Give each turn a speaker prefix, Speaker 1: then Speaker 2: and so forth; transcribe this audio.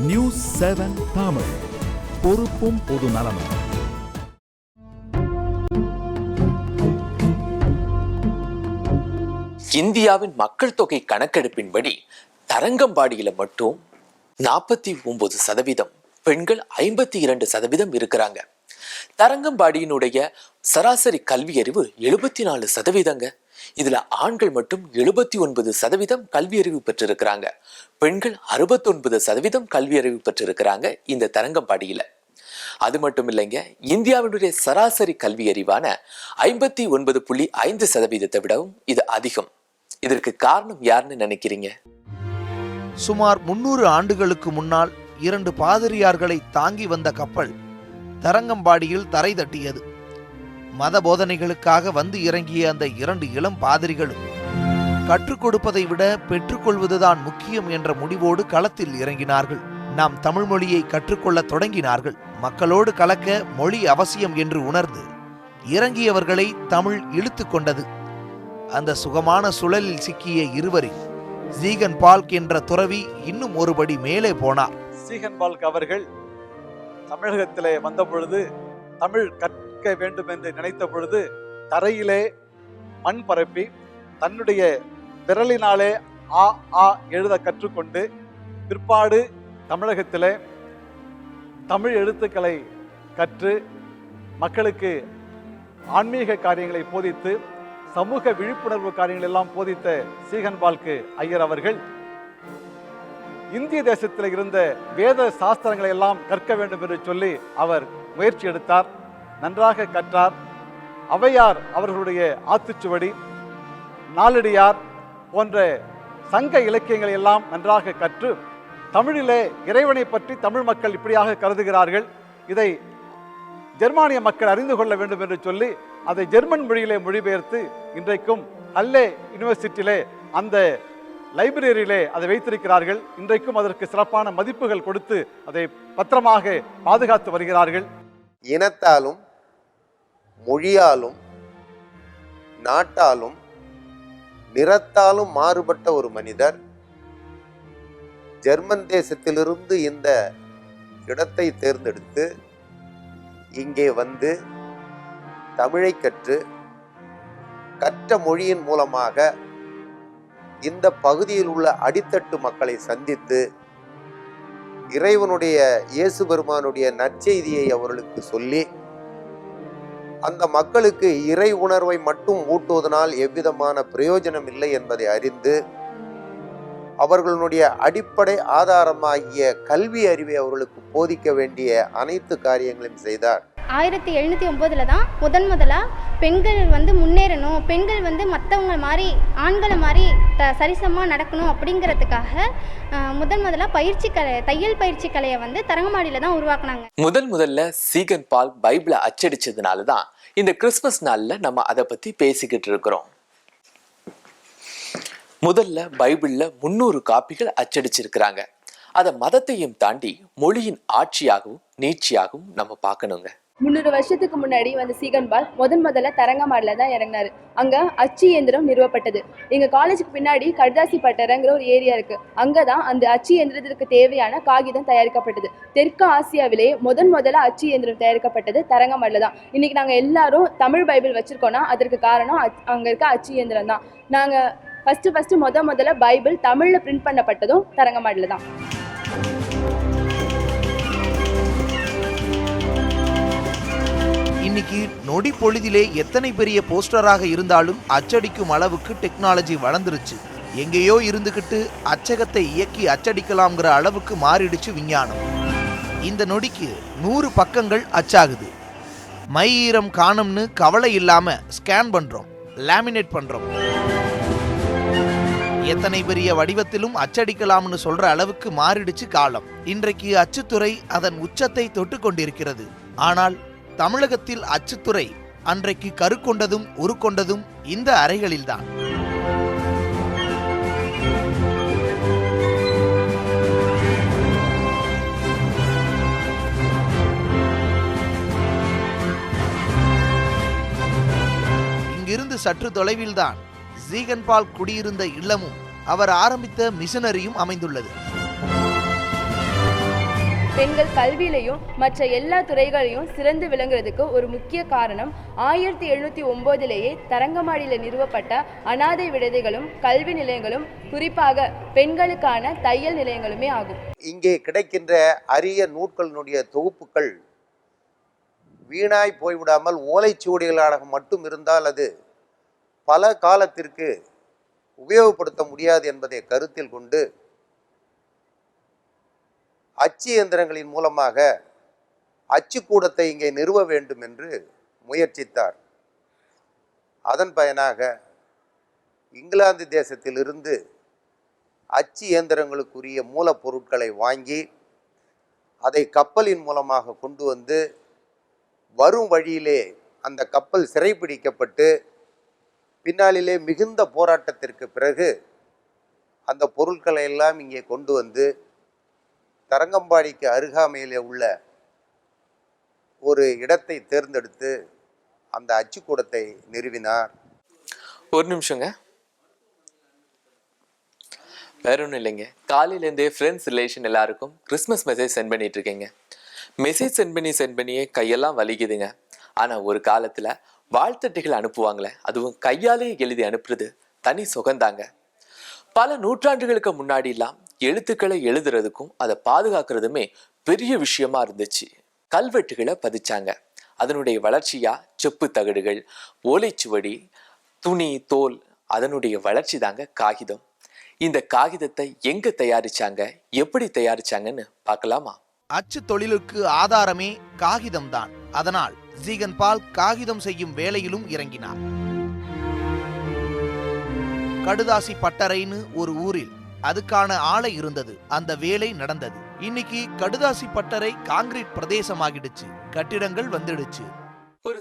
Speaker 1: News 7 Tamil, பொறுப்பும் பொது நலமும்.
Speaker 2: இந்தியாவின் மக்கள் தொகை கணக்கெடுப்பின்படி தரங்கம்பாடியில மட்டும் 49% பெண்கள், 52% இருக்கிறாங்க. தரங்கம்பாடியினுடைய சராசரி கல்வி அறிவு 74%. இதுல ஆண்கள் மட்டும் 79% கல்வி அறிவு பெற்றிருக்கிறாங்க. பெண்கள் 69% கல்வி அறிவு பெற்றிருக்கிறாங்க இந்த தரங்கம்பாடியில. அது மட்டும் இல்லைங்க, இந்தியாவினுடைய சராசரி கல்வி அறிவான 59.5% விடவும் இது அதிகம். இதற்கு காரணம் யாருன்னு நினைக்கிறீங்க?
Speaker 3: சுமார் 300 ஆண்டுகளுக்கு முன்னால் 2 பாதிரியார்களை தாங்கி வந்த கப்பல் தரங்கம்பாடியில் தரை தட்டியது. மத போதனைகளுக்காக வந்து இறங்கிய அந்த 2 இளம் பாதிரிகளும் கற்றுக் கொடுப்பதை விட பெற்றுக்கொள்வதுதான் முக்கியம் என்ற முடிவோடு களத்தில் இறங்கினார்கள். நாம் தமிழ் மொழியை கற்றுக்கொள்ள தொடங்கினார்கள். மக்களோடு கலக்க மொழி அவசியம் என்று உணர்ந்து இறங்கியவர்களை தமிழ் இழுத்து கொண்டது. அந்த சுகமான சுழலில் சிக்கிய இருவரில் சீகன் பால்க் என்ற துறவி இன்னும் ஒருபடி மேலே போனார்.
Speaker 4: சீகன் பால்க் அவர்கள் தமிழகத்திலே வந்த பொழுது, தமிழ் கற்க வேண்டும் என்று நினைத்த பொழுது, தரையிலே மண் பரப்பி தன்னுடைய விரலினாலே ஆ ஆ எழுத கற்றுக்கொண்டு, பிற்பாடு தமிழகத்திலே தமிழ் எழுத்துக்களை கற்று மக்களுக்கு ஆன்மீக காரியங்களை போதித்து சமூக விழிப்புணர்வு காரியங்கள் எல்லாம் போதித்த சீகன் பால்க் ஐயர் அவர்கள் இந்திய தேசத்தில் இருந்த வேத சாஸ்திரங்களை எல்லாம் கற்க வேண்டும் என்று சொல்லி அவர் முயற்சி எடுத்தார். நன்றாக கற்றார். ஔவையார் அவர்களுடைய ஆத்துச்சுவடி, நாலடியார் போன்ற சங்க இலக்கியங்களை எல்லாம் நன்றாக கற்று தமிழிலே இறைவனை பற்றி தமிழ் மக்கள் இப்படியாக கருதுகிறார்கள், இதை ஜெர்மானிய மக்கள் அறிந்து கொள்ள வேண்டும் என்று சொல்லி அதை ஜெர்மன் மொழியிலே மொழிபெயர்த்து இன்றைக்கும் ஹல்லே யூனிவர்சிட்டியிலே அந்த லைப்ரரியிலே அதை வைத்திருக்கிறார்கள். இன்றைக்கும் அதற்கு சிறப்பான மதிப்புகள் கொடுத்து அதை பத்திரமாக பாதுகாத்து வருகிறார்கள்.
Speaker 5: இனத்தாலும் மொழியாலும் நாட்டாலும் நிறத்தாலும் மாறுபட்ட ஒரு மனிதர் ஜெர்மன் தேசத்திலிருந்து இந்த இடத்தை தேர்ந்தெடுத்து இங்கே வந்து தமிழை கற்ற மொழியின் மூலமாக இந்த பகுதியில் உள்ள அடித்தட்டு மக்களை சந்தித்து இறைவனுடைய இயேசு பெருமானுடைய நற்செய்தியை அவர்களுக்கு சொல்லி அந்த மக்களுக்கு இறை உணர்வை மட்டும் ஊட்டுவதனால் எவ்விதமான பிரயோஜனம் இல்லை என்பதை அறிந்து அவர்களுடைய அடிப்படை ஆதாரமாகிய கல்வி அறிவை அவர்களுக்கு போதிக்க வேண்டிய அனைத்து காரியங்களையும் செய்தார்.
Speaker 6: 1709 தான் முதலாக பெண்கள் முன்னேறணும், பெண்கள் மற்றவங்க மாதிரி ஆண்களை மாதிரி சரிசமாக நடக்கணும் அப்படிங்கிறதுக்காக முதலாக தையல் பயிற்சி கலையை தரங்கம்பாடியில் தான் உருவாக்குனாங்க.
Speaker 2: முதல்ல சீகன் பால் பைபிளை அச்சடிச்சதுனால தான் இந்த கிறிஸ்மஸ் நாளில் நம்ம அதை பற்றி பேசிக்கிட்டு இருக்கிறோம். முதல்ல பைபிள்ல 300 காப்பிகள் அச்சடிச்சிருக்கிறாங்க. அதை மதத்தையும் தாண்டி மொழியின் ஆட்சியாகவும் நீட்சியாகவும் நம்ம பார்க்கணுங்க.
Speaker 7: 300 வருஷத்துக்கு முன்னாடி சீகன் பால் முதல்ல தரங்கம்பாடில தான் இறங்கினாரு. அங்க அச்சு இயந்திரம் நிறுவப்பட்டது. எங்க காலேஜுக்கு பின்னாடி கடுதாசி பட்டறைங்கிற ஒரு ஏரியா இருக்கு. அங்கதான் அந்த அச்சு இயந்திரத்திற்கு தேவையான காகிதம் தயாரிக்கப்பட்டது. தெற்கு ஆசியாவிலேயே முதல்ல அச்சு இயந்திரம் தயாரிக்கப்பட்டது தரங்கம்பாடில தான். இன்னைக்கு நாங்க எல்லாரும் தமிழ் பைபிள் வச்சிருக்கோம்னா அதற்கு காரணம் அங்க இருக்க அச்சு இயந்திரம் தான். நாங்க ஃபர்ஸ்ட் முதல்ல பைபிள் தமிழ்ல பிரிண்ட் பண்ணப்பட்டதும் தரங்கம்பாடில தான்.
Speaker 3: இன்னைக்கு நொடி பொழுதிலே எத்தனை பெரிய போஸ்டராக இருந்தாலும் அச்சடிக்கும் அளவுக்கு டெக்னாலஜி வளர்ந்துருச்சு. எங்கேயோ இருந்துகிட்டு அச்சகத்தை இயக்கி அச்சடிக்கலாம்ங்கிற அளவுக்கு மாறிடுச்சு விஞ்ஞானம். இந்த நொடிக்கு 100 பக்கங்கள் அச்சாகுது. மை ஈரம் காணும்னு கவலை இல்லாம ஸ்கேன் பண்றோம், லேமினேட் பண்றோம். எத்தனை பெரிய வடிவத்திலும் அச்சடிக்கலாம்னு சொல்ற அளவுக்கு மாறிடுச்சு காலம். இன்றைக்கு அச்சுத்துறை அதன் உச்சத்தை தொட்டு கொண்டிருக்கிறது. ஆனால் தமிழகத்தில் அச்சுத்துறை அன்றைக்கு கருக்கொண்டதும் உருக்கொண்டதும் இந்த அறைகளில்தான். இங்கிருந்து சற்று தொலைவில்தான் சீகன் பால் குடியிருந்த இல்லமும் அவர் ஆரம்பித்த மிஷனரியும் அமைந்துள்ளது.
Speaker 7: பெண்கள் கல்வியிலையும் மற்ற எல்லா துறைகளையும் சிறந்து விளங்குறதுக்கு ஒரு முக்கிய காரணம் 1709 தரங்கம்பாடியில் நிறுவப்பட்ட அனாதை விடுதிகளும் கல்வி நிலையங்களும், குறிப்பாக பெண்களுக்கான தையல் நிலையங்களுமே ஆகும்.
Speaker 5: இங்கே கிடைக்கின்ற அரிய நூட்களினுடைய தொகுப்புகள் வீணாய் போய்விடாமல் ஓலைச்சுவடிகளாக மட்டும் இருந்தால் அது பல காலத்திற்கு உபயோகப்படுத்த முடியாது என்பதை கருத்தில் கொண்டு அச்சு இயந்திரங்களின் மூலமாக அச்சுக்கூடத்தை இங்கே நிறுவ வேண்டும் என்று முயற்சித்தார். அதன் பயனாக இங்கிலாந்து தேசத்திலிருந்து அச்சு இயந்திரங்களுக்குரிய மூலப்பொருட்களை வாங்கி அதை கப்பலின் மூலமாக கொண்டு வந்து வரும் வழியிலே அந்த கப்பல் சிறைப்பிடிக்கப்பட்டு பின்னாளிலே மிகுந்த போராட்டத்திற்கு பிறகு அந்த பொருட்களை எல்லாம் இங்கே கொண்டு வந்து தரங்கம்பாடிக்கு அருகாமையிலே உள்ள ஒரு இடத்தை தேர்ந்தெடுத்து அந்த அச்சுக்கூடத்தை நிறுவினார்.
Speaker 2: ஒரு நிமிஷங்க, வேற ஒன்றும் இல்லைங்க. காலையிலேருந்தே ஃப்ரெண்ட்ஸ் ரிலேஷன் எல்லாருக்கும் கிறிஸ்மஸ் மெசேஜ் சென்ட் பண்ணிட்டு இருக்கீங்க. மெசேஜ் சென்ட் பண்ணியே கையெல்லாம் வலிக்குதுங்க. ஆனால் ஒரு காலத்தில் வாழ்த்தட்டைகள் அனுப்புவாங்களே, அதுவும் கையாலே எழுதி அனுப்புறது தனி சுகந்தாங்க. பல நூற்றாண்டுகளுக்கு முன்னாடிலாம் எழுத்துக்களை எழுதுறதுக்கும் அதை பாதுகாக்கிறதுமே பெரிய விஷயமா இருந்துச்சு. கல்வெட்டுகளை பதிச்சாங்க. அதனுடைய வளர்ச்சியா செப்பு தகடுகள், ஓலைச்சுவடி, துணி, தோல், அதனுடைய வளர்ச்சி தாங்க காகிதம். இந்த காகிதத்தை எங்க தயாரிச்சாங்க, எப்படி தயாரிச்சாங்கன்னு பார்க்கலாமா?
Speaker 3: அச்சு தொழிலுக்கு ஆதாரமே காகிதம்தான். அதனால் ஜீகன் பால் காகிதம் செய்யும் வேலையிலும் இறங்கினார். கடுதாசி பட்டறைன்னு ஒரு ஊரில் அதுக்கான ஆலை இருந்தது. அந்த வேலை நடந்தது. இன்னைக்கு கடுதாசி பட்டறை காங்கிரீட் பிரதேசமாகிடுச்சு, கட்டிடங்கள் வந்துடுச்சு.
Speaker 2: ஒரு